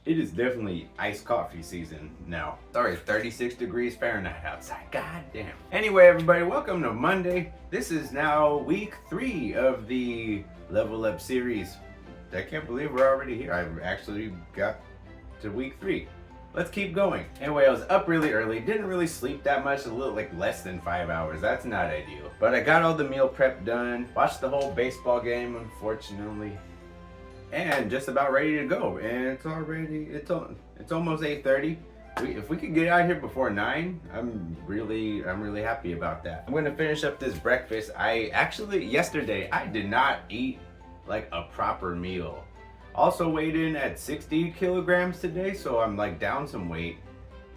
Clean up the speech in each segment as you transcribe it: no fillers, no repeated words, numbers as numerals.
It is definitely iced coffee season now. Sorry, 36 degrees Fahrenheit outside. God damn. Anyway, everybody, welcome to Monday. This is now week 3 of the Level Up series. I can't believe we're already here. I've actually got to week 3. Let's keep going. Anyway, I was up really early, didn't really sleep that much, a little like less than 5 hours. That's not ideal. But I got all the meal prep done, watched the whole baseball game, unfortunately, and just about ready to go. And it's almost 8:30. If we could get out here before 9, I'm really happy about that. I'm gonna finish up this breakfast. Yesterday I did not eat like a proper meal. Also weighed in at 60 kilograms today, so I'm like down some weight.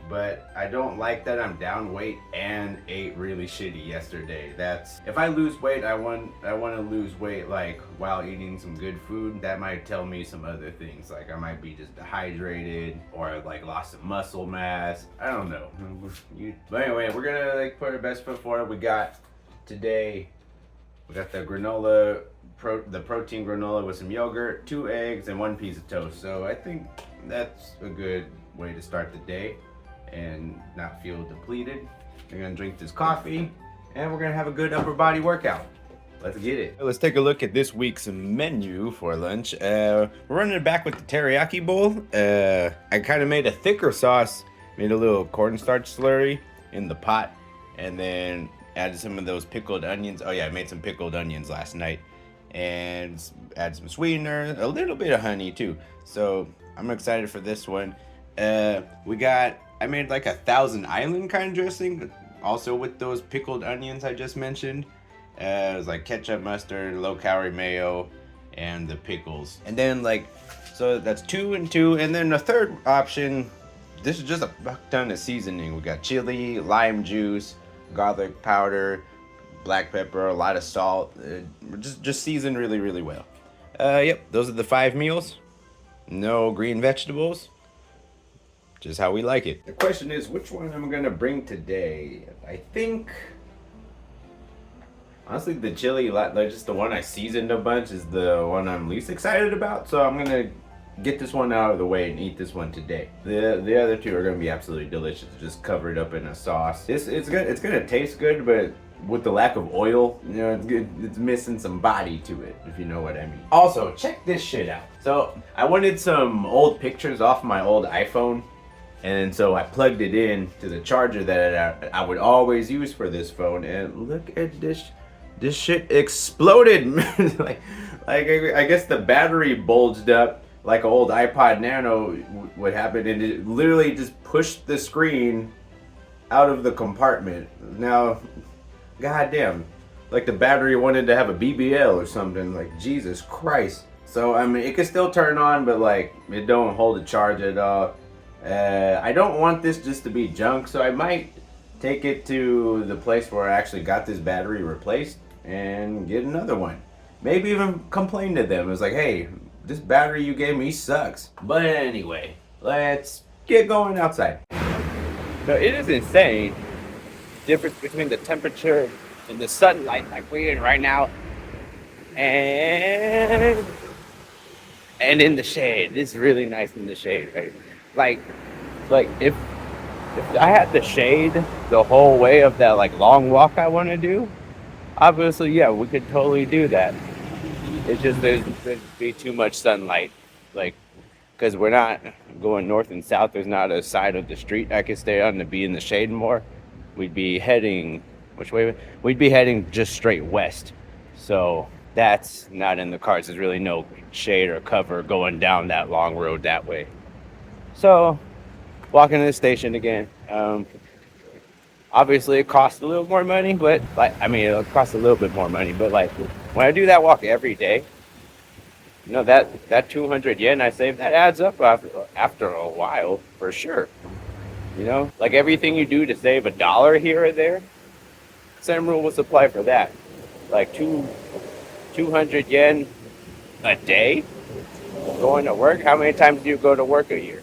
But I don't like that I'm down weight and ate really shitty yesterday. That's if I lose weight, I want to lose weight like while eating some good food. That might tell me some other things, like I might be just dehydrated or like lost some muscle mass. I don't know. But anyway, we're gonna like put our best foot forward. We got the granola, the protein granola with some yogurt, 2 eggs, and 1 piece of toast. So I think that's a good way to start the day and not feel depleted. We're gonna drink this coffee and we're gonna have a good upper body workout. Let's get it. Let's take a look at this week's menu for lunch. We're running it back with the teriyaki bowl. I kind of made a thicker sauce, made a little cornstarch slurry in the pot, and then added some of those pickled onions. Oh yeah, I made some pickled onions last night, and add some sweetener, a little bit of honey too. So I'm excited for this one. I made like a Thousand Island kind of dressing, also with those pickled onions I just mentioned. It was like ketchup, mustard, low calorie mayo, and the pickles. And then so that's 2 and 2. And then the third option, this is just a buck ton of seasoning. We got chili, lime juice, garlic powder, black pepper, a lot of salt. Just seasoned really well. Yep, those are the 5 meals. No green vegetables. Just how we like it. The question is, which one am I gonna bring today? I think, honestly, the chili, just the one I seasoned a bunch, is the one I'm least excited about. So I'm gonna get this one out of the way and eat this one today. The other 2 are gonna be absolutely delicious, just covered up in a sauce. It's gonna taste good, but with the lack of oil, it's missing some body to it, if you know what I mean. Also, check this shit out. So I wanted some old pictures off my old iPhone. And so I plugged it in to the charger that I would always use for this phone, and look at this shit exploded. like I guess the battery bulged up like an old iPod Nano would happen, and it literally just pushed the screen out of the compartment. Now, goddamn, like the battery wanted to have a BBL or something. Like, Jesus Christ. So I mean, it can still turn on, but like it don't hold a charge at all. I don't want this just to be junk, so I might take it to the place where I actually got this battery replaced and get another one. Maybe even complain to them. It's like, hey, this battery you gave me sucks. But anyway, let's get going outside. So it is insane, the difference between the temperature and the sunlight like we're in right now and in the shade. It's really nice in the shade, right? Like if I had the shade the whole way of that like long walk I want to do, obviously yeah, we could totally do that. It's just there'd be too much sunlight, like because we're not going north and south. There's not a side of the street I could stay on to be in the shade more. We'd be heading which way? We'd be heading just straight west. So that's not in the cards. There's really no shade or cover going down that long road that way. So, walking to the station again. Obviously, it costs a little more money, but it'll cost a little bit more money. But like, when I do that walk every day, that 200 yen I save, that adds up after a while for sure. Like everything you do to save $1 here or there, same rule will apply for that. Like 200 yen a day going to work. How many times do you go to work a year?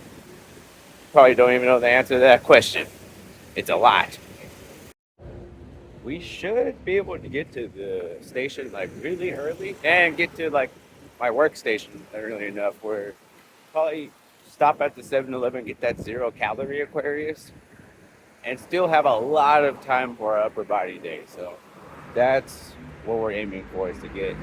Probably don't even know the answer to that question. It's a lot. We should be able to get to the station like really early and get to like my workstation early enough where probably stop at the 7-Eleven, get that 0-calorie Aquarius, and still have a lot of time for our upper body day. So that's what we're aiming for, is to get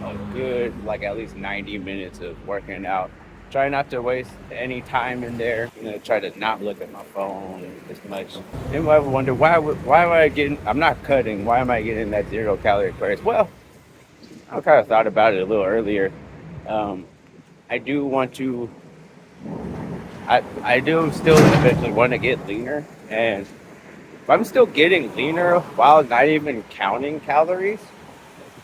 a good, like, at least 90 minutes of working out. Try not to waste any time in there. Try to not look at my phone as much. You might wonder why am I getting? I'm not cutting. Why am I getting that 0-calorie Aquarius? Well, I kind of thought about it a little earlier. Um, I do want to. I do still eventually want to get leaner, and if I'm still getting leaner while not even counting calories,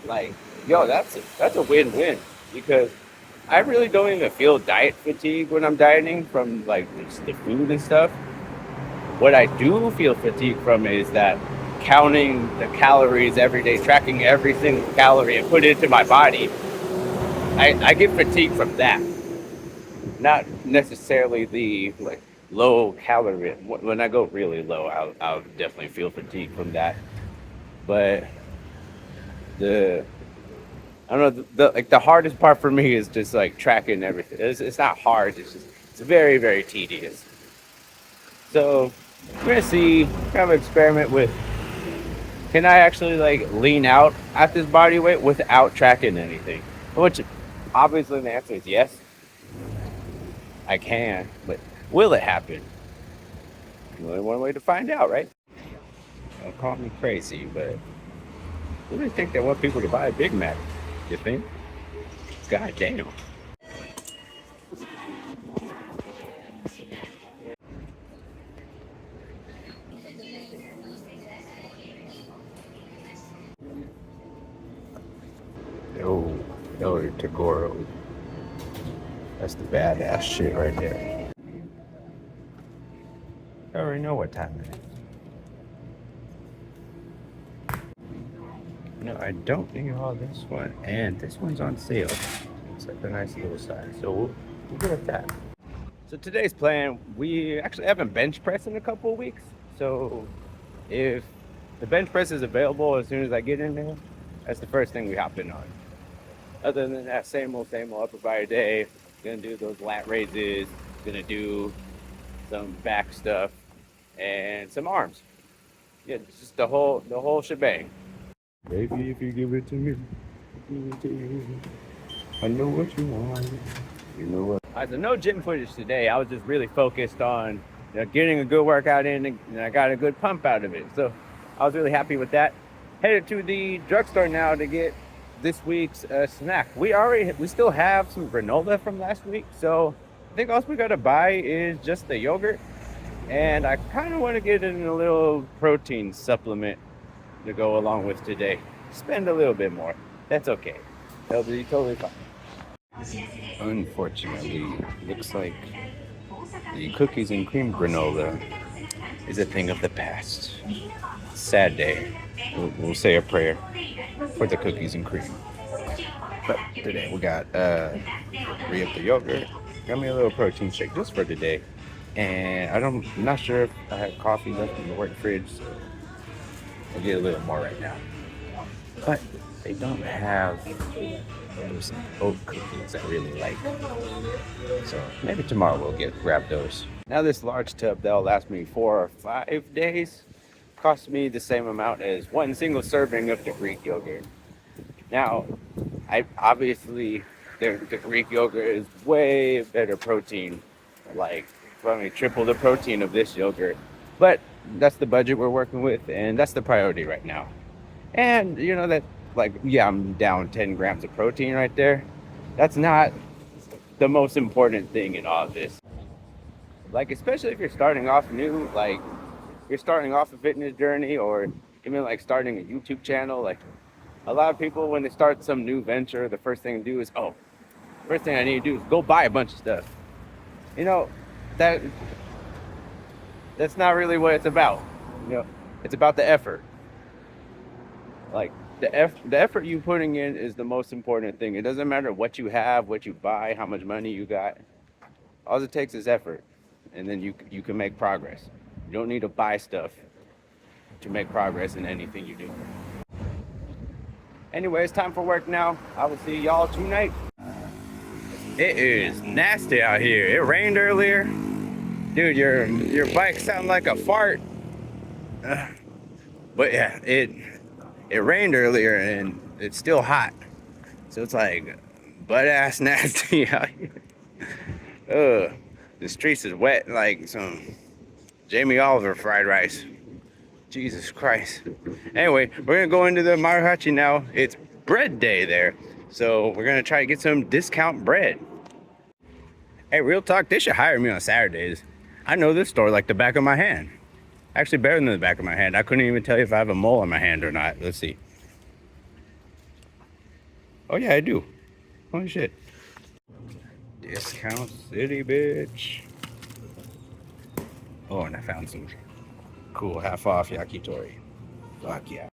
like, yo, that's a win-win, because I really don't even feel diet fatigue when I'm dieting from, like, just the food and stuff. What I do feel fatigue from is that counting the calories every day, tracking every single calorie and put it into my body. I get fatigue from that, not necessarily the, like, low calorie. When I go really low, I'll definitely feel fatigue from that. But the I don't know, like, the hardest part for me is just, like, tracking everything. It's not hard. It's very, very tedious. So I'm gonna see, kind of experiment with, can I actually, like, lean out at this body weight without tracking anything? Which, obviously the answer is yes, I can. But will it happen? Only one way to find out, right? Don't call me crazy, but who do you think they want people to buy a Big Mac? You think? God damn. Oh, Elder Tagoro. That's the badass shit right there. I already know what time it is. No, I don't need all this one. And this one's on sale. It's like a nice little size. So we'll go with that. So today's plan, we actually haven't bench pressed in a couple of weeks. So if the bench press is available as soon as I get in there, that's the first thing we hop in on. Other than that, same old upper body day. Gonna do those lat raises. Gonna do some back stuff and some arms. Yeah, just the whole shebang. Baby, if you give it to me, give it to you. I know what you want. You know what? All right, so no gym footage today. I was just really focused on, getting a good workout in, and I got a good pump out of it. So I was really happy with that. Headed to the drugstore now to get this week's snack. We still have some granola from last week, so I think all we gotta buy is just the yogurt, and I kind of want to get in a little protein supplement to go along with today. Spend a little bit more. That's okay. That'll be totally fine. Unfortunately, looks like the cookies and cream granola is a thing of the past. Sad day. We'll say a prayer for the cookies and cream. But today we got re-up the yogurt. Got me a little protein shake just for today. And I'm not sure if I have coffee left in the work fridge, so I'll get a little more right now. But they don't have those oat cookies I really like. So maybe tomorrow we'll grab those. Now this large tub that'll last me 4 or 5 days costs me the same amount as one single serving of the Greek yogurt. Now, the Greek yogurt is way better protein, like probably triple the protein of this yogurt. But that's the budget we're working with, and that's the priority right now. And that, like, yeah, I'm down 10 grams of protein right there. That's not the most important thing in all of this. Like, especially if you're starting off new, like you're starting off a fitness journey, or even like starting a YouTube channel. Like, a lot of people, when they start some new venture, the first thing to do is, first thing I need to do is go buy a bunch of stuff. That that's not really what it's about. It's about the effort. Like, the effort you putting in is the most important thing. It doesn't matter what you have, what you buy, how much money you got. All it takes is effort, and then you can make progress. You don't need to buy stuff to make progress in anything you do. Anyway, it's time for work now. I will see y'all tonight. It is nasty out here. It rained earlier. Dude, your bike sounds like a fart. But yeah, it rained earlier and it's still hot. So it's like butt ass nasty out here. The streets is wet like some Jamie Oliver fried rice. Jesus Christ. Anyway, we're gonna go into the Mariachi now. It's bread day there. So we're gonna try to get some discount bread. Hey, real talk, they should hire me on Saturdays. I know this store like the back of my hand. Actually better than the back of my hand. I couldn't even tell you if I have a mole on my hand or not. Let's see. Oh yeah, I do. Holy shit. Discount City, bitch. Oh, and I found some cool half off yakitori. Fuck yeah.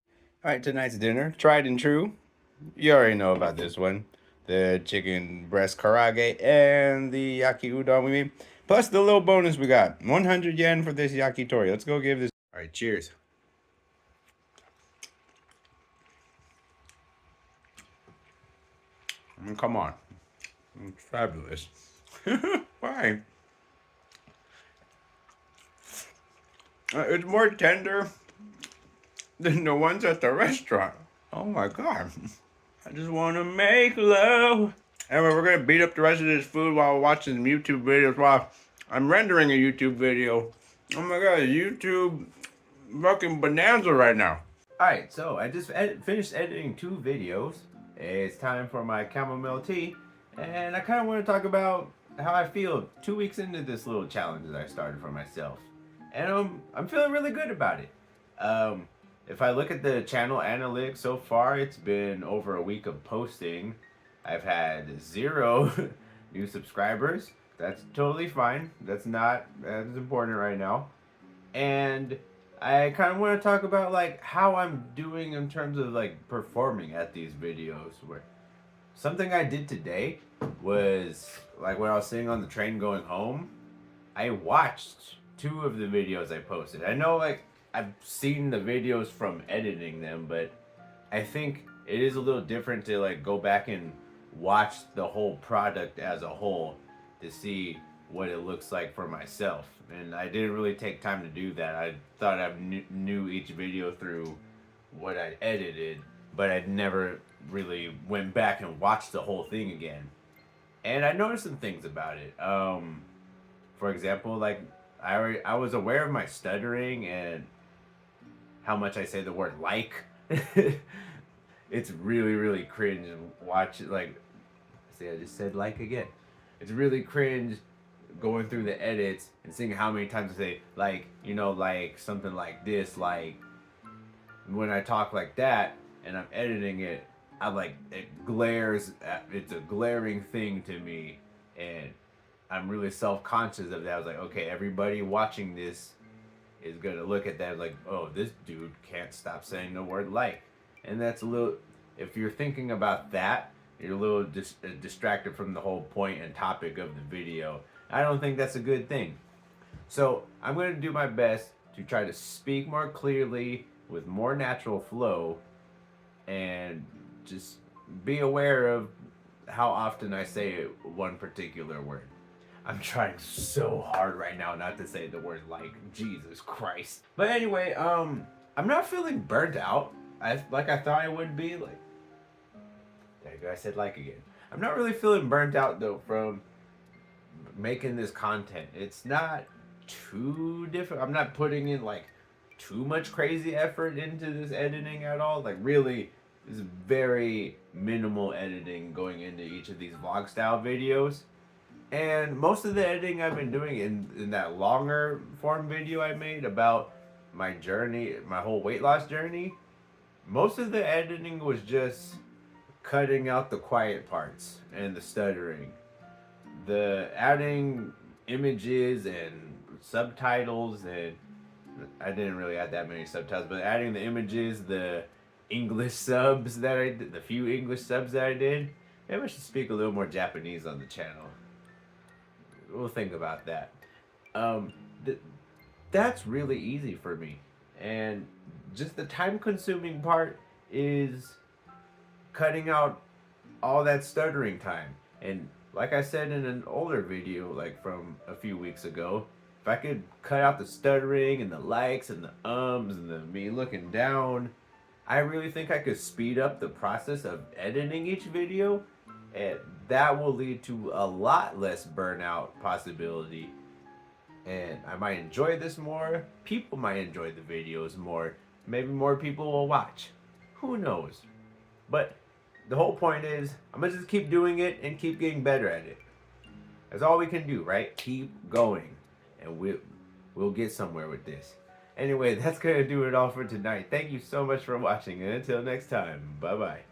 Alright, tonight's dinner, tried and true. You already know about this one. The chicken breast karage and the yaki udon we made. Plus the little bonus we got. 100 yen for this yakitori. Let's go give this. Alright, cheers. I mean, come on. It's fabulous. Why? It's more tender than the ones at the restaurant. Oh my god. I just want to make love. Anyway, we're going to beat up the rest of this food while watching some YouTube videos while I'm rendering a YouTube video. Oh my god, YouTube fucking bonanza right now. Alright, so I just finished editing 2 videos. It's time for my chamomile tea. And I kind of want to talk about how I feel 2 weeks into this little challenge that I started for myself. And I'm feeling really good about it. If I look at the channel analytics so far, it's been over a week of posting. I've had 0 new subscribers. That's totally fine. That's not as important right now. And I kind of want to talk about like how I'm doing in terms of like performing at these videos. Where something I did today was like when I was sitting on the train going home, I watched 2 of the videos I posted. I know like I've seen the videos from editing them, but I think it is a little different to like go back and watch the whole product as a whole to see what it looks like for myself. And I didn't really take time to do that. I thought I knew each video through what I edited, but I never really went back and watched the whole thing again. And I noticed some things about it. For example, like I was aware of my stuttering and how much I say the word like. It's really, really cringe and watch it like, see, I just said like again. It's really cringe going through the edits and seeing how many times I say like, you know, like something like this, like when I talk like that and I'm editing it, I like, it glares, it's a glaring thing to me and I'm really self-conscious of that. I was like, okay, everybody watching this is gonna look at that like, oh, this dude can't stop saying the word like. And that's a little, if you're thinking about that, you're a little distracted from the whole point and topic of the video. I don't think that's a good thing. So I'm going to do my best to try to speak more clearly with more natural flow and just be aware of how often I say one particular word. I'm trying so hard right now not to say the word like. Jesus Christ. But anyway, I'm not feeling burnt out. Like I thought I would be. Like, there you go, I said like again. I'm not really feeling burnt out though from making this content. It's not too difficult. I'm not putting in like too much crazy effort into this editing at all. Like really, there's very minimal editing going into each of these vlog style videos. And most of the editing I've been doing in that longer form video I made about my journey, my whole weight loss journey, most of the editing was just cutting out the quiet parts and the stuttering. The adding images and subtitles, and I didn't really add that many subtitles, but adding the images, the English subs that I did, the few English subs that I did, maybe I should speak a little more Japanese on the channel. We'll think about that. That's really easy for me. And just the time consuming part is cutting out all that stuttering time. And Like I said in an older video, like from a few weeks ago, if I could cut out the stuttering and the likes and the ums and the me looking down, I really think I could speed up the process of editing each video, and that will lead to a lot less burnout possibility. And I might enjoy this more. People might enjoy the videos more. Maybe more people will watch. Who knows? But the whole point is, I'm gonna just keep doing it and keep getting better at it. That's all we can do, right? Keep going, and we'll get somewhere with this. Anyway, that's gonna do it all for tonight. Thank you so much for watching, and until next time, bye bye.